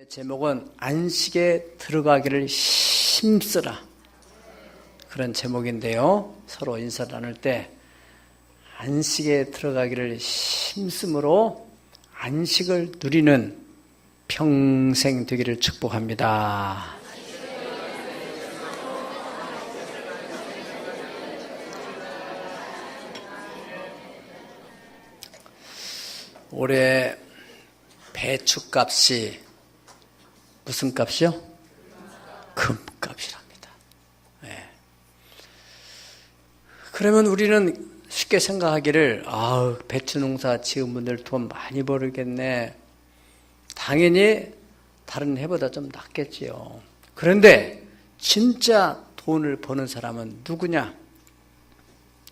제목은 안식에 들어가기를 힘쓰라, 그런 제목인데요. 서로 인사를 나눌 때 안식에 들어가기를 힘쓰므로 안식을 누리는 평생 되기를 축복합니다. 올해 배추값이 무슨 값이요? 금값이랍니다. 네. 그러면 우리는 쉽게 생각하기를 배추 농사 지은 분들 돈 많이 벌겠네. 당연히 다른 해보다 좀 낫겠지요. 그런데 진짜 돈을 버는 사람은 누구냐?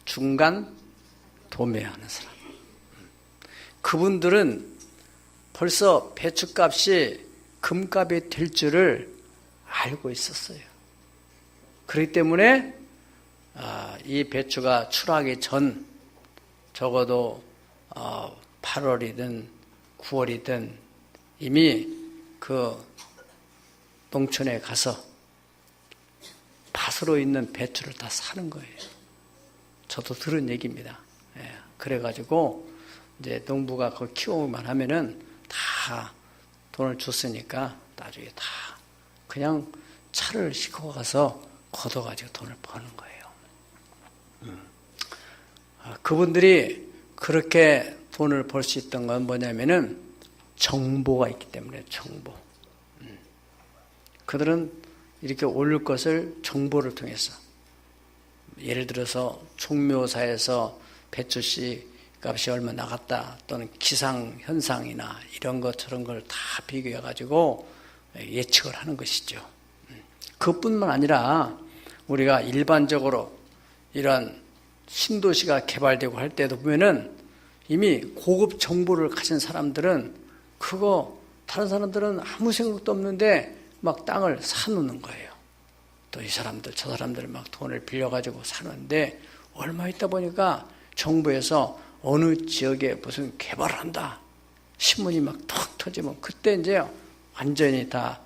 중간 도매하는 사람. 그분들은 벌써 배추값이 금값이 될 줄을 알고 있었어요. 그렇기 때문에 이 배추가 출하기 전 적어도 8월이든 9월이든 이미 그 농촌에 가서 밭으로 있는 배추를 다 사는 거예요. 저도 들은 얘기입니다. 그래가지고 이제 농부가 그걸 키우기만 하면은 다 돈을 줬으니까 나중에 다 그냥 차를 싣고 가서 걷어가지고 돈을 버는 거예요. 그분들이 그렇게 돈을 벌 수 있던 건 뭐냐면은 정보가 있기 때문에 정보. 그들은 이렇게 올릴 것을 정보를 통해서, 예를 들어서 종묘사에서 배추씨 값이 얼마 나갔다, 또는 기상현상이나 이런 것 저런 걸 다 비교해 가지고 예측을 하는 것이죠. 그것뿐만 아니라 우리가 일반적으로 이런 신도시가 개발되고 할 때도 보면은 이미 고급 정보를 가진 사람들은 그거 다른 사람들은 아무 생각도 없는데 막 땅을 사놓는 거예요. 또 이 사람들 저 사람들 막 돈을 빌려가지고 사는데 얼마 있다 보니까 정부에서 어느 지역에 무슨 개발을 한다, 신문이 막 턱 터지면 그때 이제 완전히 다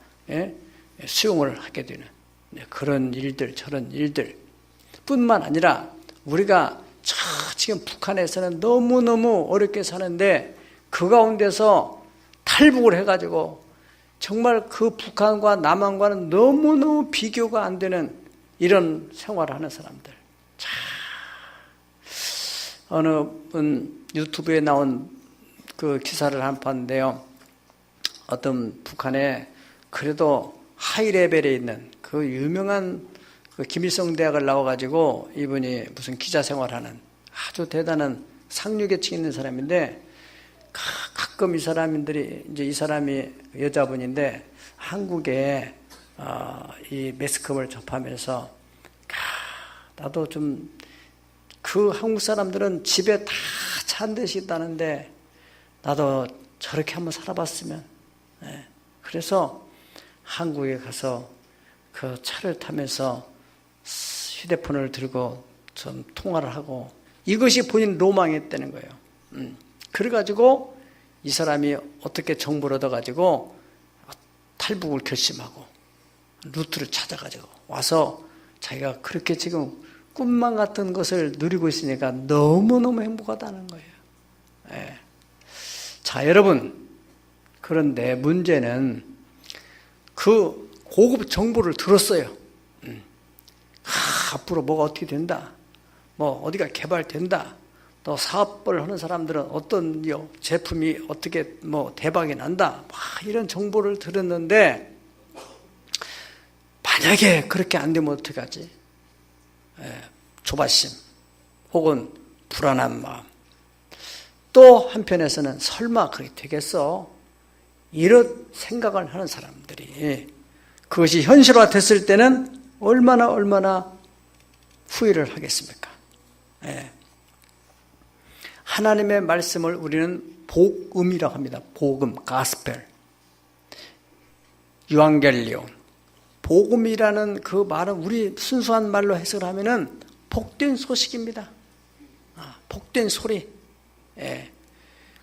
수용을 하게 되는 그런 일들, 저런 일들 뿐만 아니라 우리가 지금 북한에서는 너무너무 어렵게 사는데 그 가운데서 탈북을 해가지고 정말 그 북한과 남한과는 너무너무 비교가 안 되는 이런 생활을 하는 사람들. 어느 분 유튜브에 나온 그 기사를 한 봤는데요. 어떤 북한에 그래도 하이 레벨에 있는 그 유명한 그 김일성 대학을 나와가지고 이분이 무슨 기자 생활하는 아주 대단한 상류계층 있는 사람인데, 가끔 이 사람들이 이제 이 사람이 여자분인데 한국에 이 매스컴을 접하면서 나도 좀 그 한국 사람들은 집에 다 차 한 대씩 있다는데 나도 저렇게 한번 살아봤으면. 그래서 한국에 가서 그 차를 타면서 휴대폰을 들고 좀 통화를 하고, 이것이 본인 로망이었다는 거예요. 그래가지고 이 사람이 어떻게 정보를 얻어가지고 탈북을 결심하고 루트를 찾아가지고 와서 자기가 그렇게 지금 꿈만 같은 것을 누리고 있으니까 너무너무 행복하다는 거예요. 자, 여러분, 그런데 문제는 그 고급 정보를 들었어요. 앞으로 뭐가 어떻게 된다, 뭐 어디가 개발된다, 또 사업을 하는 사람들은 어떤 제품이 어떻게 뭐 대박이 난다, 이런 정보를 들었는데 만약에 그렇게 안 되면 어떡하지? 조바심 혹은 불안한 마음, 또 한편에서는 설마 그렇게 되겠어? 이런 생각을 하는 사람들이 그것이 현실화됐을 때는 얼마나 후회를 하겠습니까? 하나님의 말씀을 우리는 복음이라고 합니다. 복음, 가스펠, 유앙겔리온. 복음이라는 그 말은 우리 순수한 말로 해석하면은 복된 소식입니다. 복된 소리.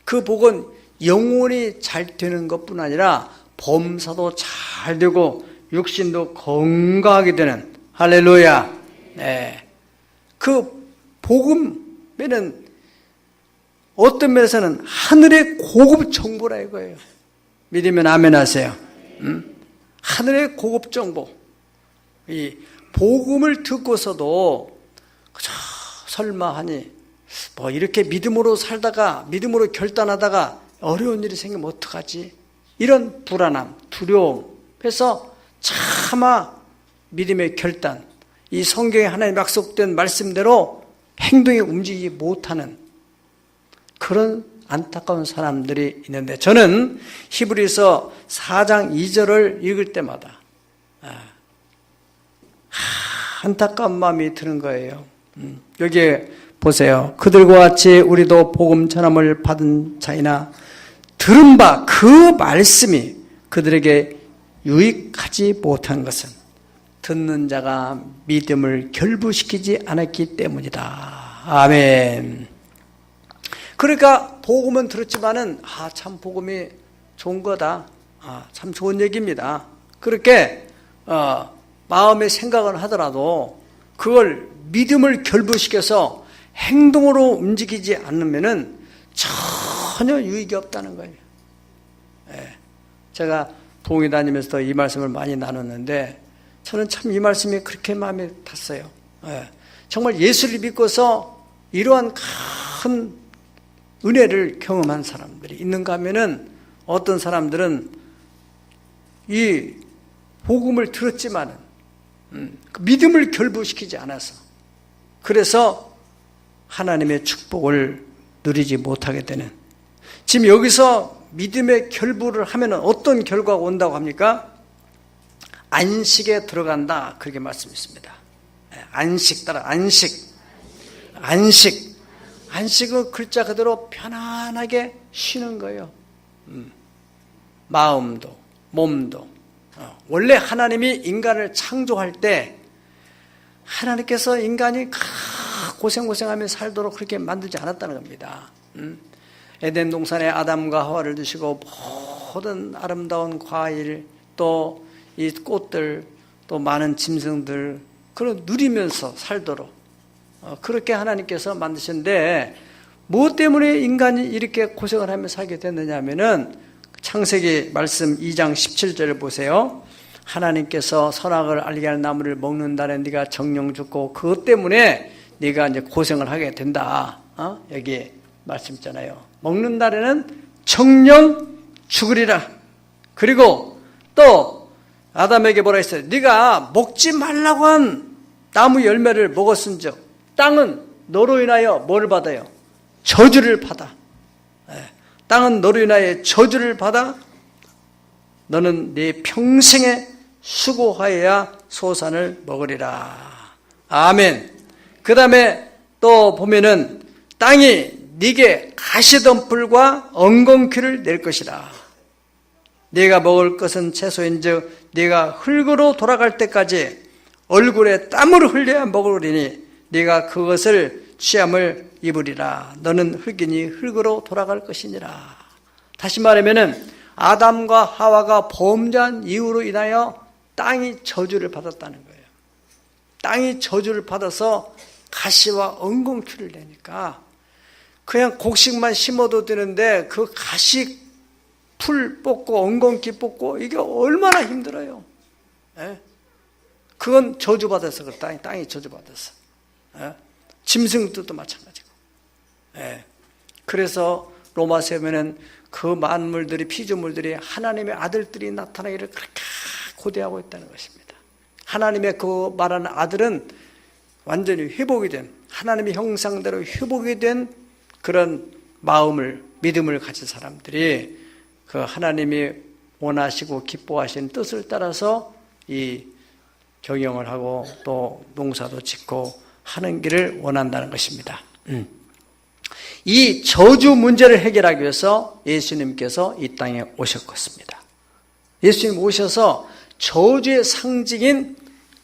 그 복은 영혼이 잘 되는 것뿐 아니라 범사도 잘 되고 육신도 건강하게 되는, 할렐루야. 네. 그 복음에는 어떤 면에서는 하늘의 고급 정보라 이거예요. 믿으면 아멘 하세요. 하늘의 고급 정보. 이 복음을 듣고서도 설마 하니 뭐 이렇게 믿음으로 살다가 믿음으로 결단하다가 어려운 일이 생기면 어떡하지? 이런 불안함, 두려움. 그래서 차마 믿음의 결단, 이 성경에 하나님 약속된 말씀대로 행동에 움직이지 못하는 그런 안타까운 사람들이 있는데, 저는 히브리서 4장 2절을 읽을 때마다 안타까운 마음이 드는 거예요. 여기에 보세요. 그들과 같이 우리도 복음 전함을 받은 자이나 들은 바 그 말씀이 그들에게 유익하지 못한 것은 듣는 자가 믿음을 결부시키지 않았기 때문이다. 아멘. 그러니까 복음은 들었지만은 참 복음이 좋은 거다. 참 좋은 얘기입니다. 그렇게 마음의 생각을 하더라도 그걸 믿음을 결부시켜서 행동으로 움직이지 않으면은 전혀 유익이 없다는 거예요. 제가 부흥회 다니면서 이 말씀을 많이 나눴는데 저는 참 이 말씀이 그렇게 마음에 탔어요. 정말 예수를 믿고서 이러한 큰 은혜를 경험한 사람들이 있는가 하면은 어떤 사람들은 이 복음을 들었지만은 믿음을 결부시키지 않아서 그래서 하나님의 축복을 누리지 못하게 되는, 지금 여기서 믿음의 결부를 하면 어떤 결과가 온다고 합니까? 안식에 들어간다, 그렇게 말씀했습니다. 안식 따라 안식은 글자 그대로 편안하게 쉬는 거예요. 마음도 몸도. 원래 하나님이 인간을 창조할 때 하나님께서 인간이 고생하며 살도록 그렇게 만들지 않았다는 겁니다. 에덴 동산에 아담과 하와를 두시고 모든 아름다운 과일, 또 이 꽃들, 또 많은 짐승들 그걸 누리면서 살도록 그렇게 하나님께서 만드셨는데, 무엇 때문에 인간이 이렇게 고생을 하며 살게 됐느냐 하면은 창세기 말씀 2장 17절을 보세요. 하나님께서 선악을 알게 할 나무를 먹는다는 네가 정령 죽고 그것 때문에 네가 이제 고생을 하게 된다. 여기 말씀 있잖아요. 먹는 날에는 정령 죽으리라. 그리고 또 아담에게 뭐라 했어요? 네가 먹지 말라고 한 나무 열매를 먹었은즉 땅은 너로 인하여 뭐를 받아요? 저주를 받아. 땅은 너로 인하여 저주를 받아 너는 네 평생에 수고하여야 소산을 먹으리라. 아멘. 그 다음에 또 보면은 땅이 네게 가시덤불과 엉겅퀴를 낼 것이라. 네가 먹을 것은 채소인즉 네가 흙으로 돌아갈 때까지 얼굴에 땀을 흘려야 먹으리니 네가 그것을 취함을 입으리라. 너는 흙이니 흙으로 돌아갈 것이니라. 다시 말하면은 아담과 하와가 범죄한 이유로 인하여 땅이 저주를 받았다는 거예요. 땅이 저주를 받아서 가시와 엉겅퀴를 내니까 그냥 곡식만 심어도 되는데 그 가시 풀 뽑고 엉겅퀴 뽑고 이게 얼마나 힘들어요. 그건 저주받아서 그래. 땅이 저주받아서. 짐승들도 마찬가지고. 그래서 로마서에 보면은 그 만물들이, 피조물들이 하나님의 아들들이 나타나기를 그렇게 고대하고 있다는 것입니다. 하나님의 그 말하는 아들은 완전히 회복이 된, 하나님의 형상대로 회복이 된 그런 마음을, 믿음을 가진 사람들이 그 하나님이 원하시고 기뻐하시는 뜻을 따라서 이 경영을 하고 또 농사도 짓고 하는 길을 원한다는 것입니다. 이 저주 문제를 해결하기 위해서 예수님께서 이 땅에 오셨습니다. 예수님 오셔서 저주의 상징인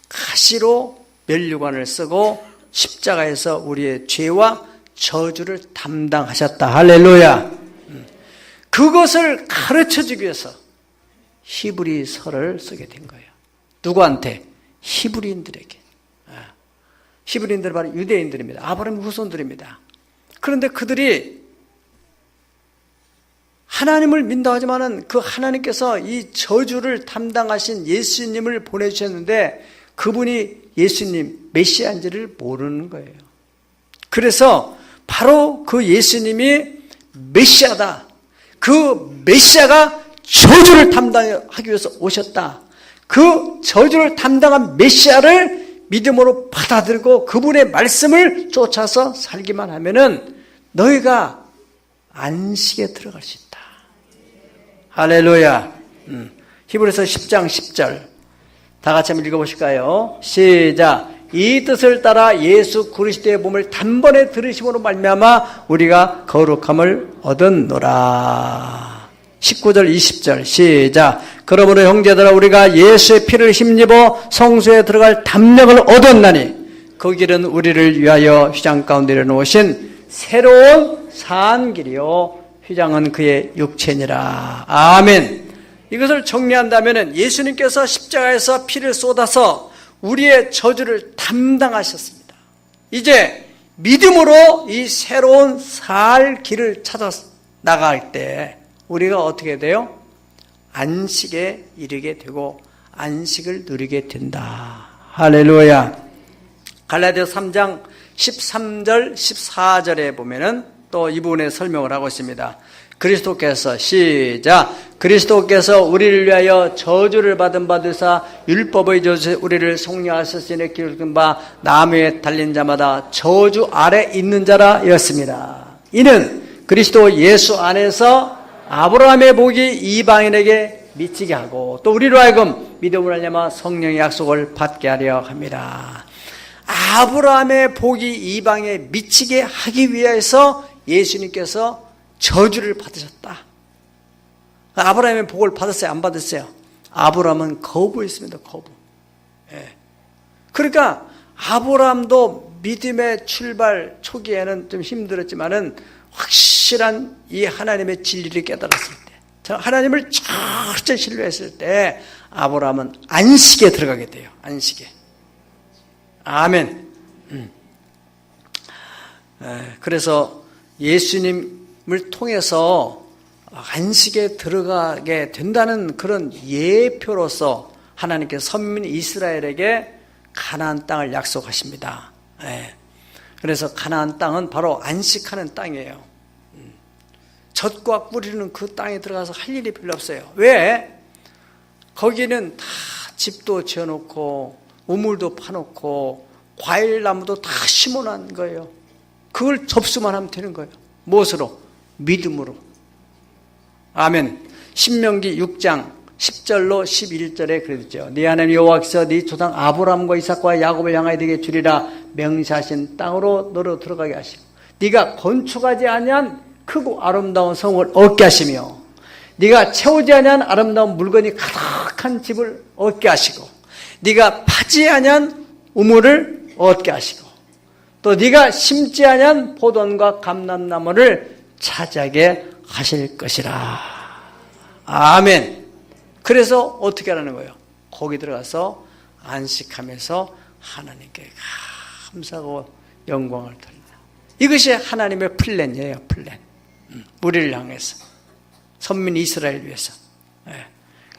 가시로 면류관을 쓰고 십자가에서 우리의 죄와 저주를 담당하셨다. 할렐루야. 그것을 가르쳐주기 위해서 히브리서를 쓰게 된 거예요. 누구한테? 히브리인들에게. 히브리인들은 바로 유대인들입니다. 아브라함의 후손들입니다. 그런데 그들이 하나님을 믿는다고 하지만은 그 하나님께서 이 저주를 담당하신 예수님을 보내주셨는데 그분이 예수님, 메시아인지를 모르는 거예요. 그래서 바로 그 예수님이 메시아다. 그 메시아가 저주를 담당하기 위해서 오셨다. 그 저주를 담당한 메시아를 믿음으로 받아들이고 그분의 말씀을 쫓아서 살기만 하면은 너희가 안식에 들어갈 수 있다. 할렐루야. 히브리서 10장 10절 다 같이 한번 읽어보실까요? 시작. 이 뜻을 따라 예수 그리스도의 몸을 단번에 들으심으로 말미암아 우리가 거룩함을 얻었노라. 19절 20절 시작. 그러므로 형제들아 우리가 예수의 피를 힘입어 성소에 들어갈 담력을 얻었나니 그 길은 우리를 위하여 휘장 가운데 내려놓으신 새로운 산 길이요 휘장은 그의 육체니라. 아멘. 이것을 정리한다면 예수님께서 십자가에서 피를 쏟아서 우리의 저주를 담당하셨습니다. 이제 믿음으로 이 새로운 살 길을 찾아 나갈 때 우리가 어떻게 돼요? 안식에 이르게 되고 안식을 누리게 된다. 할렐루야. 갈라디아서 3장 13절 14절에 보면은 또 이 부분에 설명을 하고 있습니다. 그리스도께서 시작. 그리스도께서 우리를 위하여 저주를 받은 바 되사 율법의 저주에 우리를 속량하셨으니 기록된 바 나무에 달린 자마다 저주 아래 있는 자라 였습니다. 이는 그리스도 예수 안에서 아브라함의 복이 이방인에게 미치게 하고 또 우리로 하여금 믿음으로 말미암아 성령의 약속을 받게 하려 합니다. 아브라함의 복이 이방에 미치게 하기 위해서 예수님께서 저주를 받으셨다. 아브라함의 복을 받았어요? 안 받았어요? 아브라함은 거부했습니다. 거부. 예. 그러니까 아브라함도 믿음의 출발 초기에는 좀 힘들었지만은 확실한 이 하나님의 진리를 깨달았을 때, 하나님을 철저히 신뢰했을 때 아브라함은 안식에 들어가게 돼요. 안식에. 아멘. 그래서 예수님을 통해서 안식에 들어가게 된다는 그런 예표로서 하나님께서 선민 이스라엘에게 가나안 땅을 약속하십니다. 그래서 가나안 땅은 바로 안식하는 땅이에요. 젖과 뿌리는 그 땅에 들어가서 할 일이 별로 없어요. 왜? 거기는 다 집도 지어놓고 우물도 파놓고 과일나무도 다 심어놓은 거예요. 그걸 접수만 하면 되는 거예요. 무엇으로? 믿음으로. 아멘. 신명기 6장 10절로 11절에 그랬죠. 네 하나님 여호와께서 네 조상 아브라함과 이삭과 야곱을 향하여 네게 주리라 명시하신 땅으로 너로 들어가게 하시고 네가 건축하지 아니한 크고 아름다운 성을 얻게 하시며 네가 채우지 아니한 아름다운 물건이 가득한 집을 얻게 하시고 네가 파지 아니한 우물을 얻게 하시고 또 네가 심지 아니한 포도원과 감람나무를 차지하게 하실 것이라. 아멘. 그래서 어떻게 하라는 거예요? 거기 들어가서 안식하면서 하나님께 감사하고 영광을 돌린다. 이것이 하나님의 플랜이에요. 플랜. 우리를 향해서 선민 이스라엘 위해서.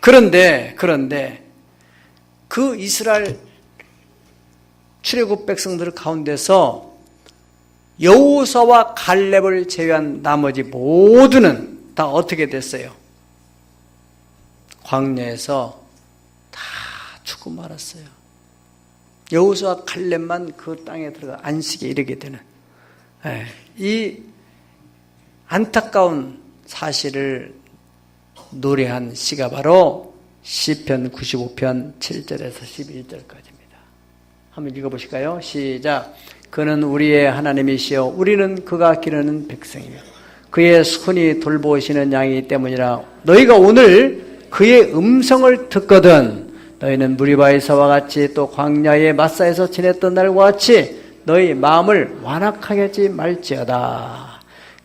그런데 그 이스라엘 출애굽 백성들 가운데서 여호수아와 갈렙을 제외한 나머지 모두는 다 어떻게 됐어요? 광야에서 다 죽고 말았어요. 여호수아와 갈렙만 그 땅에 들어가 안식에 이르게 되는 이 안타까운 사실을 노래한 시가 바로 시편 95편 7절에서 11절까지입니다. 한번 읽어보실까요? 시작. 그는 우리의 하나님이시여 우리는 그가 기르는 백성이며 그의 손이 돌보시는 양이기 때문이라. 너희가 오늘 그의 음성을 듣거든 너희는 무리바에서와 같이 또 광야의 마사에서 지냈던 날과 같이 너희 마음을 완악하게 하지 말지어다.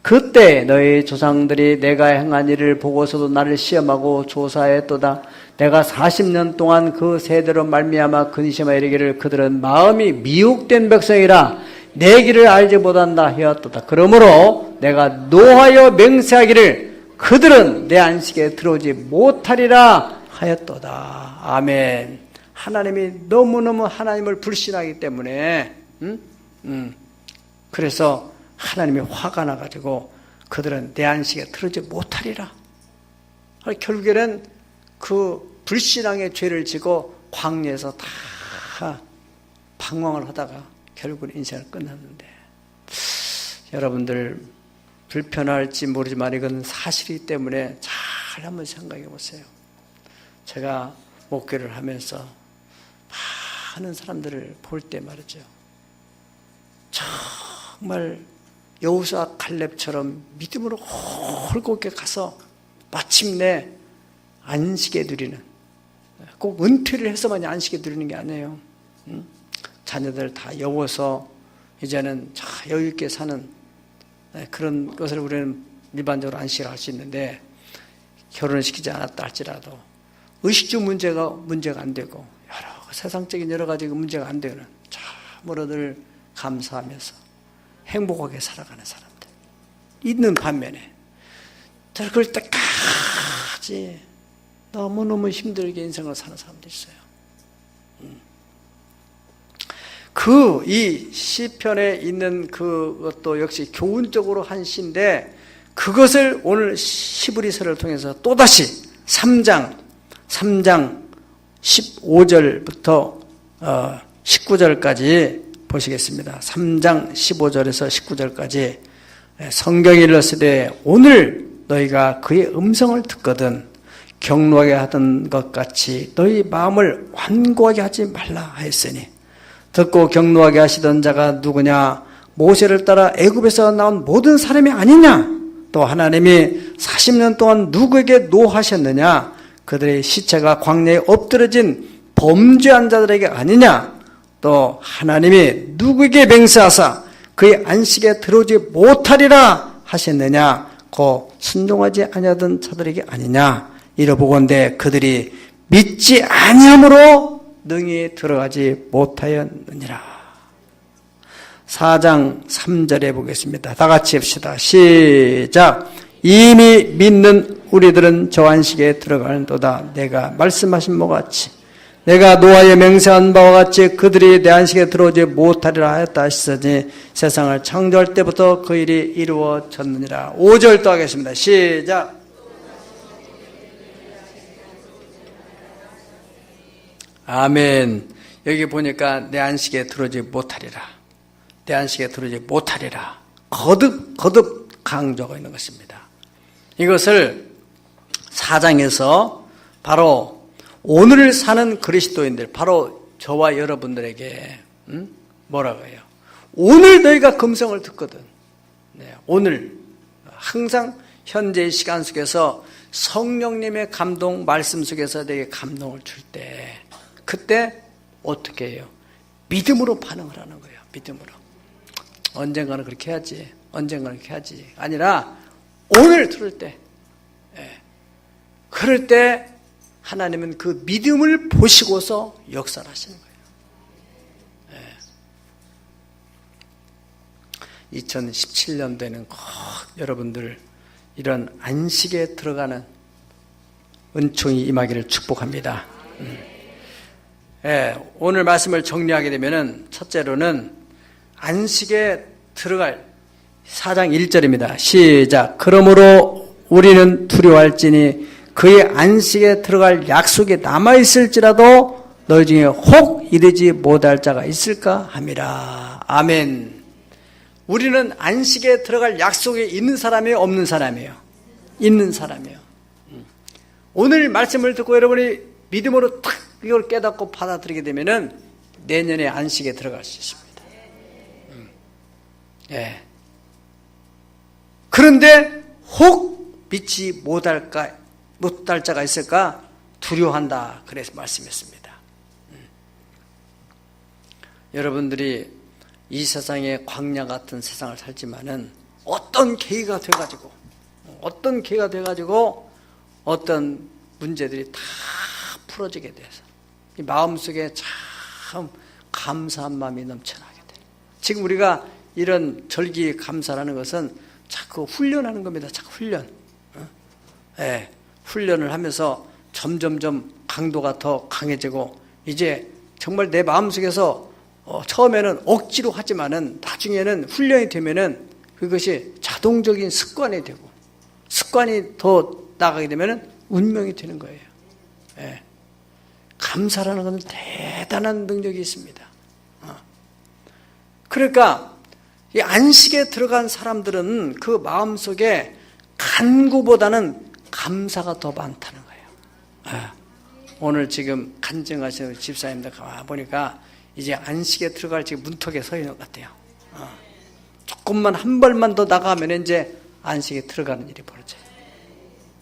그때 너희 조상들이 내가 행한 일을 보고서도 나를 시험하고 조사했도다. 내가 40년 동안 그 세대로 말미암아 근심하여 이르기를 그들은 마음이 미혹된 백성이라 내 길을 알지 못한다 하였도다. 그러므로 내가 노하여 맹세하기를 그들은 내 안식에 들어오지 못하리라 하였도다. 아멘. 하나님이 너무너무 하나님을 불신하기 때문에 그래서 하나님이 화가 나가지고 그들은 내 안식에 들어오지 못하리라. 결국에는 그 불신앙의 죄를 지고 광야에서 다 방황을 하다가 결국은 인생을 끝났는데, 여러분들 불편할지 모르지만 이건 사실이기 때문에 잘 한번 생각해 보세요. 제가 목회를 하면서 많은 사람들을 볼 때 말이죠, 정말 여호수아 갈렙처럼 믿음으로 홀곧게 가서 마침내 안식에 누리는, 꼭 은퇴를 해서만 안식에 누리는 게 아니에요. 자녀들 다 여워서 이제는 여유 있게 사는 그런 것을 우리는 일반적으로 안식을 할 수 있는데, 결혼을 시키지 않았다 할지라도 의식주 문제가 안 되고 세상적인 여러 가지 문제가 안 되는, 참으로 늘 감사하면서 행복하게 살아가는 사람들 있는 반면에, 그럴 때까지 너무너무 힘들게 인생을 사는 사람도 있어요. 이 시편에 있는 그것도 역시 교훈적으로 한 시인데, 그것을 오늘 히브리서를 통해서 또다시 3장 15절부터 19절까지 보시겠습니다. 3장 15절에서 19절까지 성경이 일렀으되 오늘 너희가 그의 음성을 듣거든 경노하게 하던 것 같이 너희 마음을 완고하게 하지 말라 하였으니, 듣고 경노하게 하시던 자가 누구냐? 모세를 따라 애굽에서 나온 모든 사람이 아니냐? 또 하나님이 40년 동안 누구에게 노하셨느냐? 그들의 시체가 광야에 엎드러진 범죄한 자들에게 아니냐? 또 하나님이 누구에게 맹세하사 그의 안식에 들어오지 못하리라 하셨느냐? 곧 순종하지 아니하던 자들에게 아니냐? 이러보건대 그들이 믿지 아니함으로 능히 들어가지 못하였느니라. 4장 3절에 보겠습니다. 다 같이 합시다. 시작. 이미 믿는 우리들은 저 안식에 들어가는도다. 내가 말씀하신 바와 같이, 내가 노하여 맹세한 바와 같이 그들이 내 안식에 들어오지 못하리라 하였다 하시더니 세상을 창조할 때부터 그 일이 이루어졌느니라. 5절 또 하겠습니다. 시작. 아멘. 여기 보니까 내 안식에 들어오지 못하리라, 내 안식에 들어오지 못하리라 거듭 강조가 있는 것입니다. 이것을 4장에서 바로 오늘 사는 그리스도인들, 바로 저와 여러분들에게 뭐라고 해요? 오늘 너희가 금성을 듣거든. 네, 오늘 항상 현재의 시간 속에서 성령님의 감동, 말씀 속에서 내게 감동을 줄 때, 그때 어떻게 해요? 믿음으로 반응을 하는 거예요. 믿음으로. 언젠가는 그렇게 해야지, 언젠가는 그렇게 해야지 아니라 오늘 들을 때, 그럴 때 하나님은 그 믿음을 보시고서 역사를 하시는 거예요. 2017년도에는 꼭 여러분들 이런 안식에 들어가는 은총이 임하기를 축복합니다. 오늘 말씀을 정리하게 되면은, 첫째로는 안식에 들어갈 4장 1절입니다. 시작. 그러므로 우리는 두려워할지니 그의 안식에 들어갈 약속이 남아있을지라도 너희 중에 혹 이르지 못할 자가 있을까 함이라. 아멘. 우리는 안식에 들어갈 약속이 있는 사람이에요, 없는 사람이에요? 있는 사람이에요. 오늘 말씀을 듣고 여러분이 믿음으로 탁 이걸 깨닫고 받아들이게 되면은 내년에 안식에 들어갈 수 있습니다. 그런데 혹 믿지 못할 자가 있을까 두려워한다, 그래서 말씀했습니다. 여러분들이 이 세상에 광야 같은 세상을 살지만은 어떤 계기가 돼가지고 어떤 문제들이 다 풀어지게 돼서 이 마음속에 참 감사한 마음이 넘쳐나게 돼요. 지금 우리가 이런 절기 감사라는 것은 자꾸 훈련하는 겁니다. 자꾸 훈련. 예, 훈련을 하면서 점점점 강도가 더 강해지고 이제 정말 내 마음속에서 처음에는 억지로 하지만은 나중에는 훈련이 되면은 그것이 자동적인 습관이 되고 습관이 더 나가게 되면은 운명이 되는 거예요. 예. 감사라는 것은 대단한 능력이 있습니다. 그러니까 이 안식에 들어간 사람들은 그 마음속에 간구보다는 감사가 더 많다는 거예요. 오늘 지금 간증하시는 집사님들 가보니까 이제 안식에 들어갈 지금 문턱에 서 있는 것 같아요. 조금만 한 발만 더 나가면 이제 안식에 들어가는 일이 벌어져요.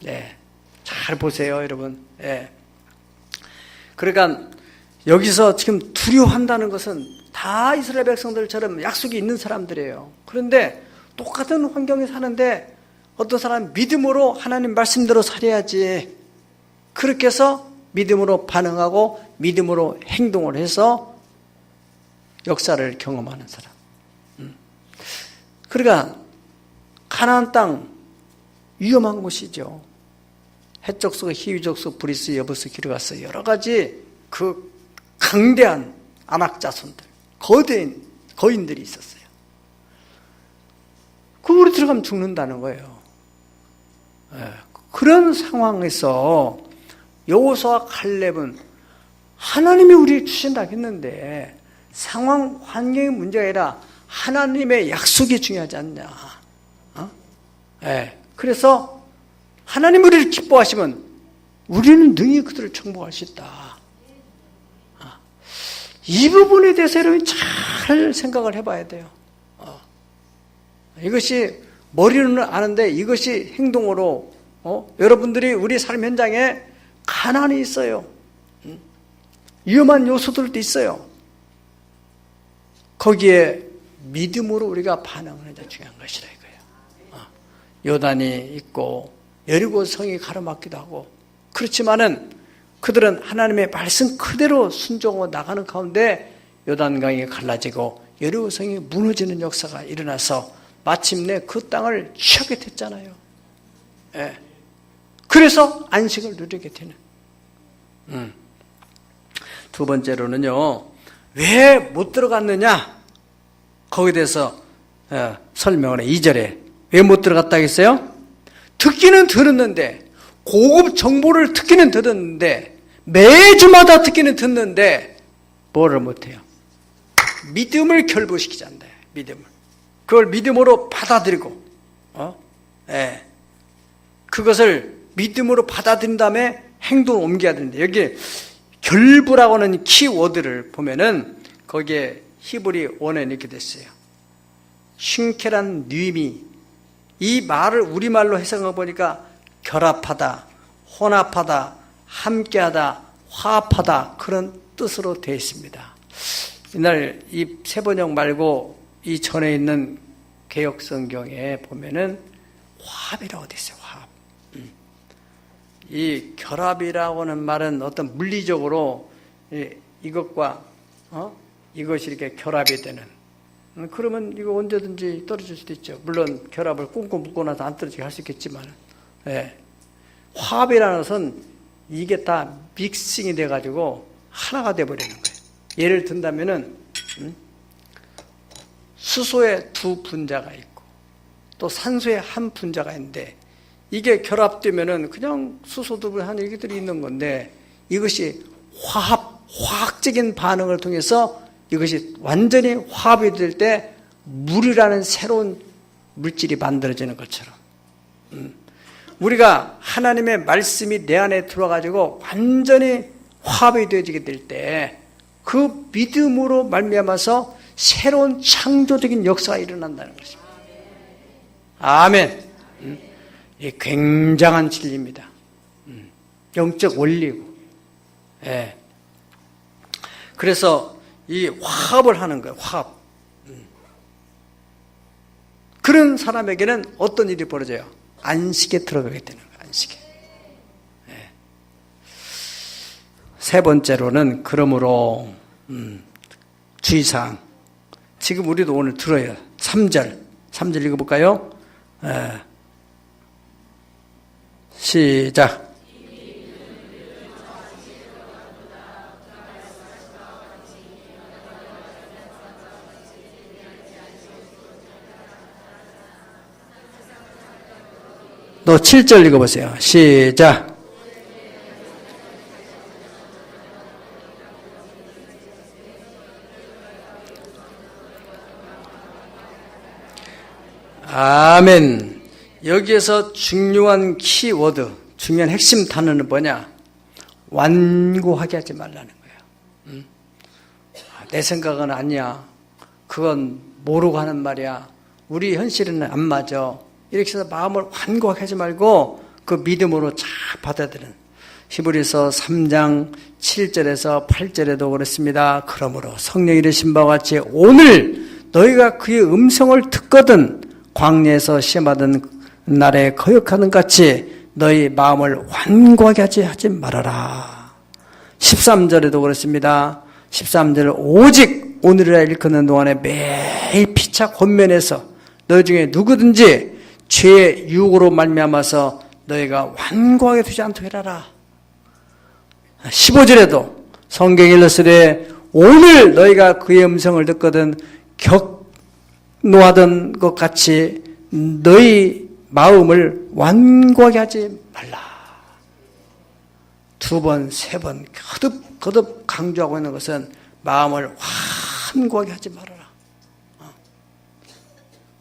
네, 잘 보세요, 여러분. 네. 그러니까 여기서 지금 두려워한다는 것은 다 이스라엘 백성들처럼 약속이 있는 사람들이에요. 그런데 똑같은 환경에 사는데 어떤 사람은 믿음으로 하나님 말씀대로 살아야지. 그렇게 해서 믿음으로 반응하고 믿음으로 행동을 해서 역사를 경험하는 사람. 그러니까 가나안 땅 위험한 곳이죠. 헷족속, 히위족속, 브리스, 여부스, 기르가스 여러 가지 그 강대한 아낙 자손들, 거대인 거인들이 있었어요. 그물에 들어가면 죽는다는 거예요. 그런 상황에서 여호수아와 칼렙은 하나님이 우리를 주신다 했는데 상황, 환경의 문제가 아니라 하나님의 약속이 중요하지 않냐. 그래서 하나님 우리를 기뻐하시면 우리는 능히 그들을 정복할 수 있다. 이 부분에 대해서 여러분이 잘 생각을 해봐야 돼요. 이것이 머리로는 아는데 이것이 행동으로 여러분들이 우리 삶 현장에 가난이 있어요. 위험한 요소들도 있어요. 거기에 믿음으로 우리가 반응하는 게 중요한 것이라 이거예요. 요단이 있고 여리고 성이 가로막기도 하고 그렇지만은 그들은 하나님의 말씀 그대로 순종하고 나가는 가운데 요단강이 갈라지고 여리고 성이 무너지는 역사가 일어나서 마침내 그 땅을 취하게 됐잖아요. 예. 그래서 안식을 누리게 되는. 두 번째로는요, 왜 못 들어갔느냐? 거기에 대해서 설명을 해. 2절에 왜 못 들어갔다 했어요? 듣기는 들었는데 고급 정보를 듣기는 들었는데 매주마다 듣기는 듣는데 뭐를 못해요? 믿음을 결부시키지 않는다. 믿음을. 그걸 믿음으로 받아들이고 그것을 믿음으로 받아들인 다음에 행동을 옮겨야 되는데 여기 결부라고 하는 키워드를 보면은 거기에 히브리 원어에 이렇게 됐어요. 쉰케란 느미. 이 말을 우리말로 해석해 보니까 결합하다, 혼합하다, 함께하다, 화합하다 그런 뜻으로 되어 있습니다. 이날 이 세번역 말고 이 전에 있는 개역성경에 보면은 화합이라고 되어 있어요. 화합. 이 결합이라고 하는 말은 어떤 물리적으로 이것과 이것이 이렇게 결합이 되는. 그러면 이거 언제든지 떨어질 수도 있죠. 물론 결합을 꽁꽁 묶고 나서 안 떨어지게 할 수 있겠지만, 화합이라는 것은 이게 다 믹싱이 돼가지고 하나가 돼버리는 거예요. 예를 든다면은 수소에 두 분자가 있고 또 산소에 한 분자가 있는데 이게 결합되면은 그냥 수소들 한 얘기들이 있는 건데 이것이 화학적인 반응을 통해서 이것이 완전히 화합이 될 때 물이라는 새로운 물질이 만들어지는 것처럼 우리가 하나님의 말씀이 내 안에 들어가지고 완전히 화합이 되어지게 될 때 그 믿음으로 말미암아서 새로운 창조적인 역사가 일어난다는 것입니다. 아멘. 이 굉장한 진리입니다. 영적 원리고. 그래서 이 화합을 하는 거예요. 화합. 그런 사람에게는 어떤 일이 벌어져요? 안식에 들어가게 되는 거예요. 안식에. 네. 세 번째로는 그러므로 주의사항. 지금 우리도 오늘 들어요. 3절 읽어볼까요? 네. 시작. 너 7절 읽어보세요. 시작. 아멘. 여기에서 중요한 키워드, 중요한 핵심 단어는 뭐냐? 완고하게 하지 말라는 거예요. 내 생각은 아니야. 그건 모르고 하는 말이야. 우리 현실에는 안 맞아. 이렇게 해서 마음을 완고하게 하지 말고 그 믿음으로 잘 받아들이는. 히브리서 3장 7절에서 8절에도 그렇습니다. 그러므로 성령이 이르신 바와 같이 오늘 너희가 그의 음성을 듣거든 광야에서 시험하던 날에 거역하는 같이 너희 마음을 완고하게 하지 말아라. 13절에도 그렇습니다. 13절 오직 오늘이라 일컫는 동안에 매일 피차 권면해서 너희 중에 누구든지 죄의 유혹으로 말미암아서 너희가 완고하게 되지 않도록 해라라. 15절에도 성경에 일렀으되 오늘 너희가 그의 음성을 듣거든 격노하던 것 같이 너희 마음을 완고하게 하지 말라. 두 번, 세 번 거듭 강조하고 있는 것은 마음을 완고하게 하지 말아라.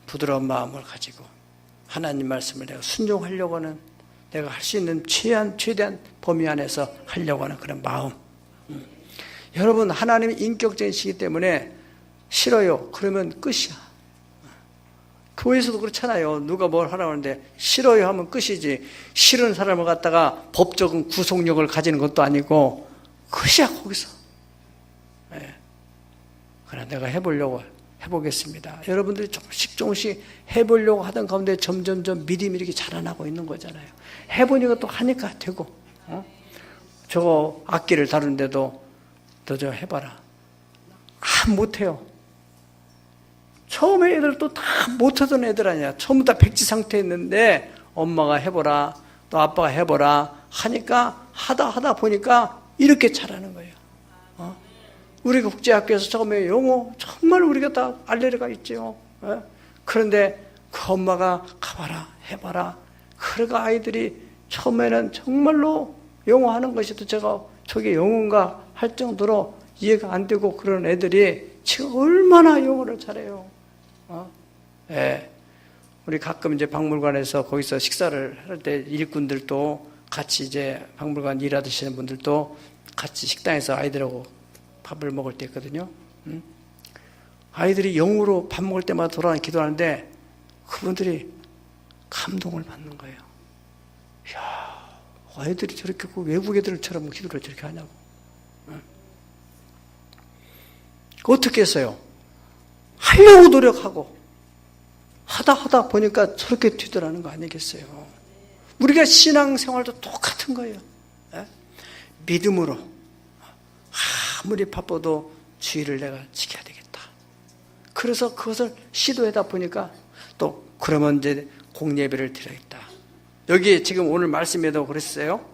부드러운 마음을 가지고 하나님 말씀을 내가 순종하려고 하는, 내가 할 수 있는 최대한 범위 안에서 하려고 하는 그런 마음. 여러분, 하나님이 인격적이시기 때문에 싫어요. 그러면 끝이야. 교회에서도 그렇잖아요. 누가 뭘 하라고 하는데 싫어요 하면 끝이지. 싫은 사람을 갖다가 법적인 구속력을 가지는 것도 아니고 끝이야 거기서. 네. 그러나 내가 해보겠습니다. 여러분들이 조금씩 해보려고 하던 가운데 점점점 믿음이 이렇게 자라나고 있는 거잖아요. 해보니까 또 하니까 되고. 저거 악기를 다루는데도 너 저 해봐라. 못해요. 처음에 애들 또 다 못하던 애들 아니야. 처음부터 백지 상태였는데 엄마가 해보라, 또 아빠가 해보라 하니까 하다 보니까 이렇게 잘하는 거예요. 우리 국제학교에서 처음에 영어 정말 우리가 다 알레르가 있죠. 그런데 그 엄마가 가봐라, 해봐라. 그러니까 아이들이 처음에는 정말로 영어 하는 것이도 제가 저게 영어인가 할 정도로 이해가 안 되고 그런 애들이 지금 얼마나 영어를 잘해요. 예. 우리 가끔 이제 박물관에서 거기서 식사를 할 때 일꾼들도 같이 이제 박물관 일하시는 분들도 같이 식당에서 아이들하고 밥을 먹을 때 있거든요. 아이들이 영어로 밥 먹을 때마다 돌아가는 기도하는데 그분들이 감동을 받는 거예요. 이야, 아이들이 저렇게 외국 애들처럼 기도를 저렇게 하냐고. 어떻게 했어요? 하려고 노력하고 하다 보니까 저렇게 되더라는 거 아니겠어요? 우리가 신앙생활도 똑같은 거예요. 믿음으로 아무리 바빠도 주의를 내가 지켜야 되겠다. 그래서 그것을 시도하다 보니까 또 그러면 이제 공예배를 드려야겠다. 여기 지금 오늘 말씀에도 그랬어요.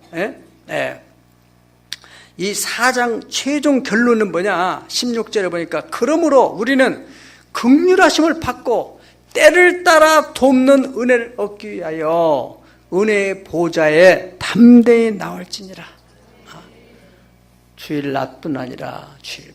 이 4장 최종 결론은 뭐냐? 16절에 보니까 그러므로 우리는 긍휼하심을 받고 때를 따라 돕는 은혜를 얻기 위하여 은혜의 보좌에 담대히 나올지니라. 주일 낮뿐 아니라 주일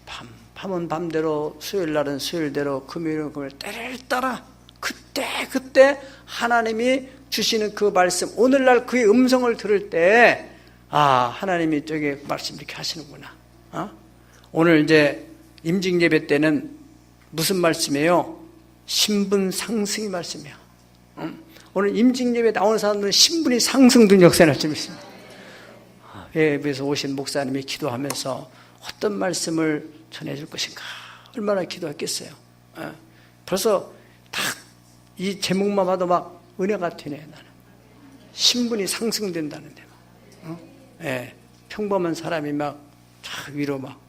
밤은 밤대로, 수요일 날은 수요일대로, 금요일은 금요일, 때를 따라 그때 하나님이 주시는 그 말씀, 오늘날 그의 음성을 들을 때 하나님이 저기 말씀 이렇게 하시는구나. 오늘 이제 임직 예배 때는 무슨 말씀이에요? 신분 상승의 말씀이에요. 오늘 임직 예배 나오는 사람들은 신분이 상승된 역사를 할 줄 믿습니다. 예배에서 오신 목사님이 기도하면서 어떤 말씀을 전해줄 것인가 얼마나 기도했겠어요. 벌써 딱 이 제목만 봐도 막 은혜가 되네. 나는 신분이 상승된다는데 예, 평범한 사람이 막 위로 막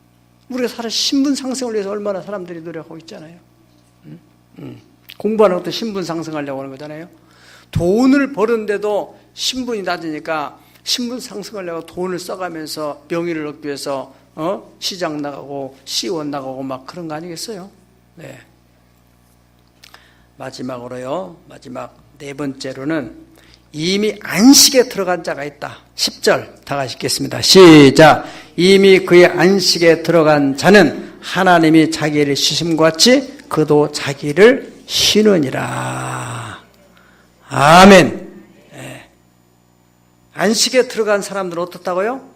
우리가 사람 신분 상승을 위해서 얼마나 사람들이 노력하고 있잖아요. 공부하는 것도 신분 상승하려고 하는 거잖아요. 돈을 버는데도 신분이 낮으니까 신분 상승하려고 돈을 써가면서 명예를 얻기 위해서 시장 나가고 시원 나가고 막 그런 거 아니겠어요? 네. 마지막으로요. 마지막 네 번째로는 이미 안식에 들어간 자가 있다. 10절 다 같이 읽겠습니다. 시작. 이미 그의 안식에 들어간 자는 하나님이 자기를 쉬심과 같이 그도 자기를 쉬느니라. 아멘. 네. 안식에 들어간 사람들은 어떻다고요?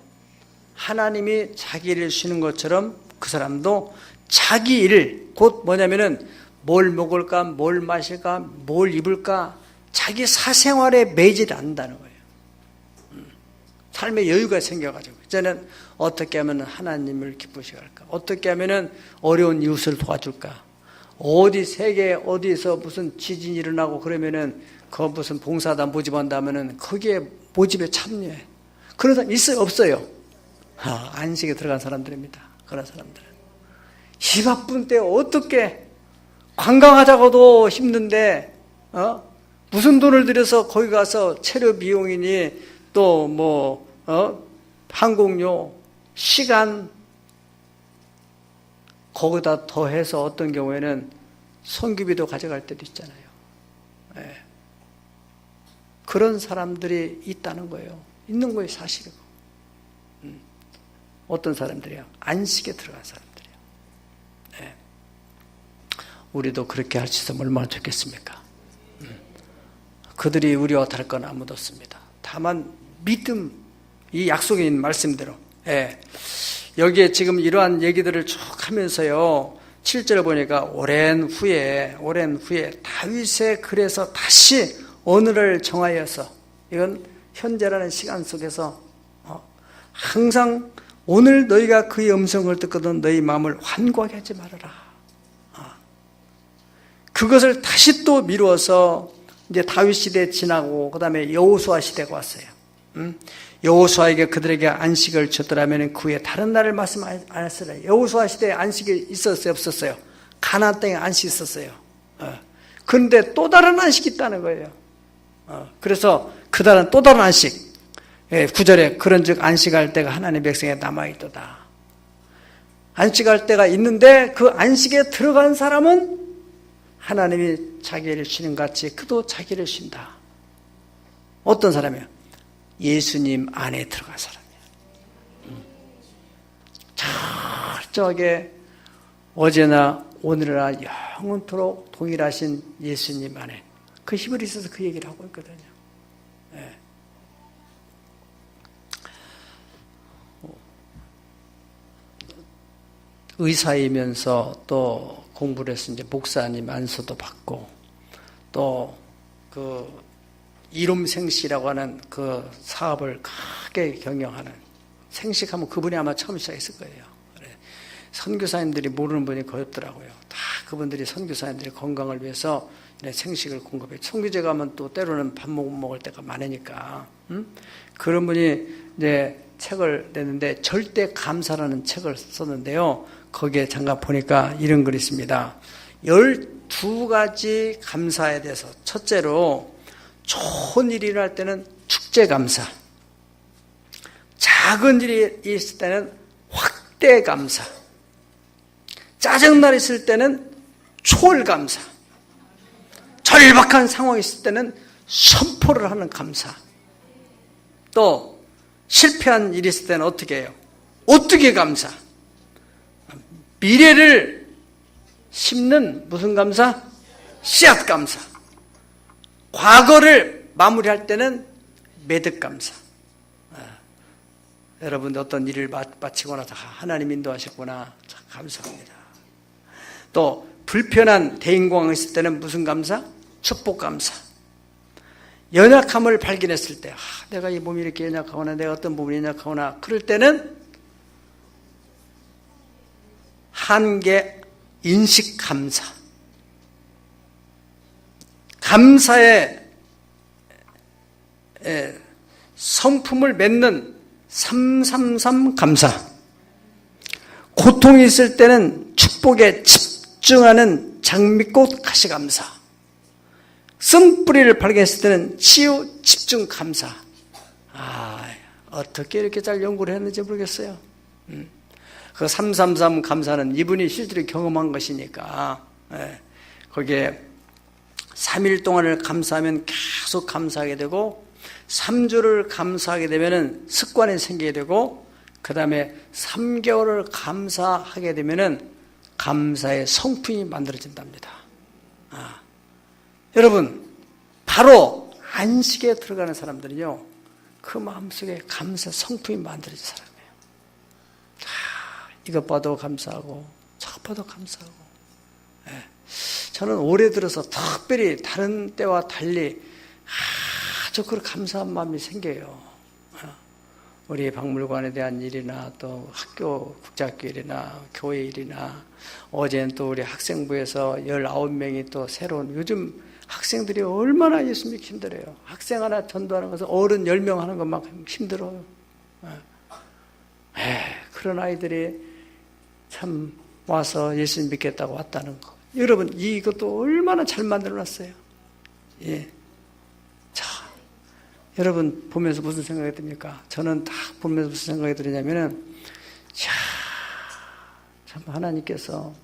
하나님이 자기를 쉬는 것처럼 그 사람도 자기 일, 곧 뭐냐면은 뭘 먹을까, 뭘 마실까, 뭘 입을까, 자기 사생활에 매이지 않는다는 거예요. 삶의 여유가 생겨가지고 이제는 어떻게 하면 하나님을 기쁘시게 할까, 어떻게 하면 어려운 이웃을 도와줄까, 어디 세계 어디서 무슨 지진이 일어나고 그러면은 그 무슨 봉사단 모집한다면은 거기에 모집에 참여해. 그런 사람 있어요, 없어요? 안식에 들어간 사람들입니다. 그런 사람들은 이 바쁜 때 어떻게 관광하자고도 힘든데 무슨 돈을 들여서 거기 가서 체류 비용이니 또 뭐 항공료, 시간 거기다 더해서 어떤 경우에는 선교비도 가져갈 때도 있잖아요. 네. 그런 사람들이 있다는 거예요. 있는 거예요, 사실이고. 어떤 사람들이요? 안식에 들어간 사람들이요. 네. 우리도 그렇게 할 수 있으면 얼마나 좋겠습니까? 그들이 우리와 다를 건 아무도 없습니다. 다만 믿음, 이 약속에 있는 말씀대로. 예. 여기에 지금 이러한 얘기들을 쭉 하면서요, 7절을 보니까 오랜 후에 다윗의 글에서 다시 오늘을 정하여서, 이건 현재라는 시간 속에서 항상 오늘 너희가 그의 음성을 듣거든 너희 마음을 완고하게 하지 말아라. 그것을 다시 또 미루어서 이제 다윗 시대 지나고 그 다음에 여호수아 시대가 왔어요. 여호수아에게 그들에게 안식을 줬더라면 그 후에 다른 날을 말씀 안 했어요. 여호수아 시대에 안식이 있었어요, 없었어요? 가나안 땅에 안식이 있었어요. 그런데 또 다른 안식이 있다는 거예요. 그래서 그 다른 또 다른 안식, 9절에 그런즉 안식할 때가 하나님의 백성에 남아있도다. 안식할 때가 있는데 그 안식에 들어간 사람은 하나님이 자기를 쉬는 같이 그도 자기를 쉰다. 어떤 사람이에요? 예수님 안에 들어간 사람이에요. 철저하게 어제나 오늘이나 영원토록 동일하신 예수님 안에, 그 히브리서에서 그 얘기를 하고 있거든요. 네. 의사이면서 또 공부를 해서 이제 목사님 안수도 받고 또 그 이룸 생시라고 하는 그 사업을 크게 경영하는, 생식하면 그분이 아마 처음 시작했을 거예요. 선교사님들이 모르는 분이 거의 없더라고요. 다 그분들이 선교사님들의 건강을 위해서 생식을 공급해. 선교제 가면 또 때로는 밥 못 먹을 때가 많으니까. 그런 분이 이제 책을 냈는데 절대 감사라는 책을 썼는데요. 거기에 잠깐 보니까 이런 글이 있습니다. 12가지 감사에 대해서, 첫째로 좋은 일이 일어날 때는 축제 감사, 작은 일이 있을 때는 확대 감사, 짜증날 있을 때는 초월 감사, 절박한 상황이 있을 때는 선포를 하는 감사, 또 실패한 일이 있을 때는 어떻게 해요? 어떻게 감사, 미래를 심는 무슨 감사? 씨앗 감사. 과거를 마무리할 때는 매듭 감사. 여러분들 어떤 일을 마치고 나서 하나님 인도하셨구나, 참 감사합니다. 또 불편한 대인공황이 있을 때는 무슨 감사? 축복 감사. 연약함을 발견했을 때, 내가 이 몸이 이렇게 연약하구나, 내가 어떤 부분이 연약하구나, 그럴 때는 한계 인식 감사. 감사의 성품을 맺는 333 감사. 고통이 있을 때는 축복에 집중하는 장미꽃 가시 감사. 쓴뿌리를 발견했을 때는 치유 집중 감사. 어떻게 이렇게 잘 연구를 했는지 모르겠어요. 그 333 감사는 이분이 실제로 경험한 것이니까, 거기에 3일 동안을 감사하면 계속 감사하게 되고, 3주를 감사하게 되면 습관이 생기게 되고, 그 다음에 3개월을 감사하게 되면 감사의 성품이 만들어진답니다. 여러분, 바로 안식에 들어가는 사람들은요, 그 마음속에 감사 성품이 만들어진 사람이에요. 이것 봐도 감사하고 저것 봐도 감사하고. 저는 올해 들어서 특별히 다른 때와 달리 아주 그 감사한 마음이 생겨요. 우리 박물관에 대한 일이나 또 학교 국제학교 일이나 교회 일이나, 어제는 또 우리 학생부에서 19명이 또 새로운, 요즘 학생들이 얼마나 예수 믿기 힘들어요. 학생 하나 전도하는 것은 어른 10명 하는 것만큼 힘들어요. 그런 아이들이 참 와서 예수 믿겠다고 왔다는 거. 여러분, 이것도 얼마나 잘 만들어놨어요. 자, 여러분 보면서 무슨 생각이 듭니까? 저는 딱 보면서 무슨 생각이 드냐면은, 참 하나님께서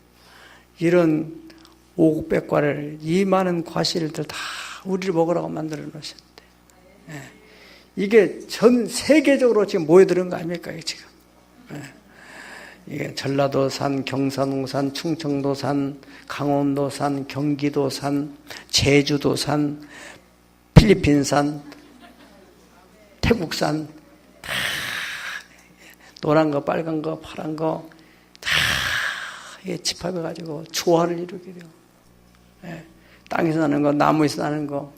이런 오곡백과를, 이 많은 과실들 다 우리를 먹으라고 만들어 놓으셨는데, 이게 전 세계적으로 지금 모여드는 거 아닙니까? 지금. 이게 전라도산, 경산홍산, 충청도산, 강원도산, 경기도산, 제주도산, 필리핀산, 태국산, 다 노란 거, 빨간 거, 파란 거 다 집합해가지고 조화를 이루게 돼요. 땅에서 나는 거, 나무에서 나는 거,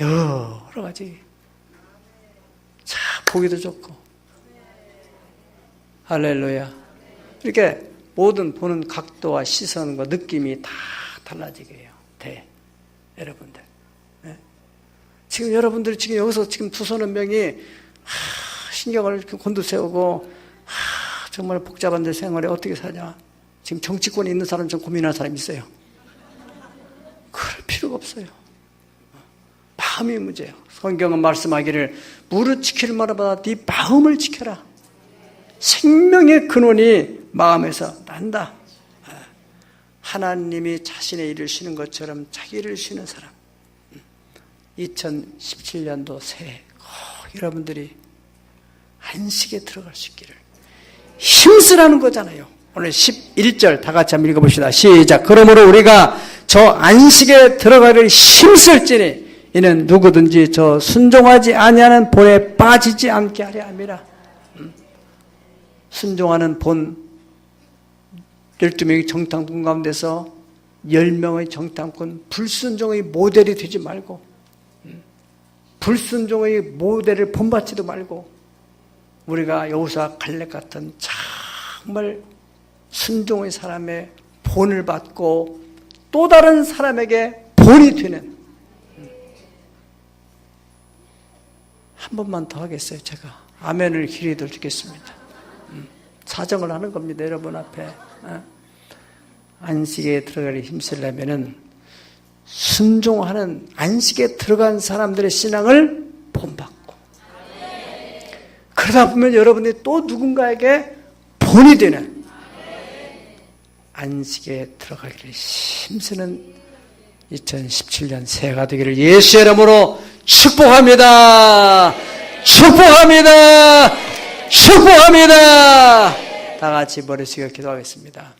여러 가지. 자, 보기도 좋고. 할렐루야. 이렇게 모든 보는 각도와 시선과 느낌이 다 달라지게 해요. 여러분들. 지금 여러분들이 지금 여기서 지금 두서너 명이 신경을 곤두세우고 정말 복잡한 데 생활에 어떻게 사냐. 지금 정치권에 있는 사람 좀 고민하는 사람 있어요. 그럴 필요가 없어요. 마음이 문제예요. 성경은 말씀하기를 무릇 지킬 만하다 네 마음을 지켜라. 생명의 근원이 마음에서 난다. 하나님이 자신의 일을 쉬는 것처럼 자기 일을 쉬는 사람. 2017년도 새해 여러분들이 안식에 들어갈 수 있기를 힘쓰라는 거잖아요. 오늘 11절 다 같이 한번 읽어봅시다. 시작. 그러므로 우리가 저 안식에 들어가기를 힘쓸지니 이는 누구든지 저 순종하지 아니하는 본에 빠지지 않게 하려 함이라. 순종하는 본 12명의 정탐꾼 가운데서 10명의 정탐꾼 불순종의 모델이 되지 말고, 불순종의 모델을 본받지도 말고, 우리가 여호수아 갈렙 같은 정말 순종의 사람의 본을 받고 또 다른 사람에게 본이 되는, 한 번만 더 하겠어요. 제가 아멘을 기리에 드리겠습니다. 사정을 하는 겁니다. 여러분 앞에. 안식에 들어가기 힘쓰려면은 순종하는, 안식에 들어간 사람들의 신앙을 본받고, 그러다 보면 여러분이 또 누군가에게 본이 되는, 안식에 들어가기를 힘쓰는 2017년 새해가 되기를 예수의 이름으로 축복합니다. 축복합니다. 축복합니다. 다 같이 머리 숙여 기도하겠습니다.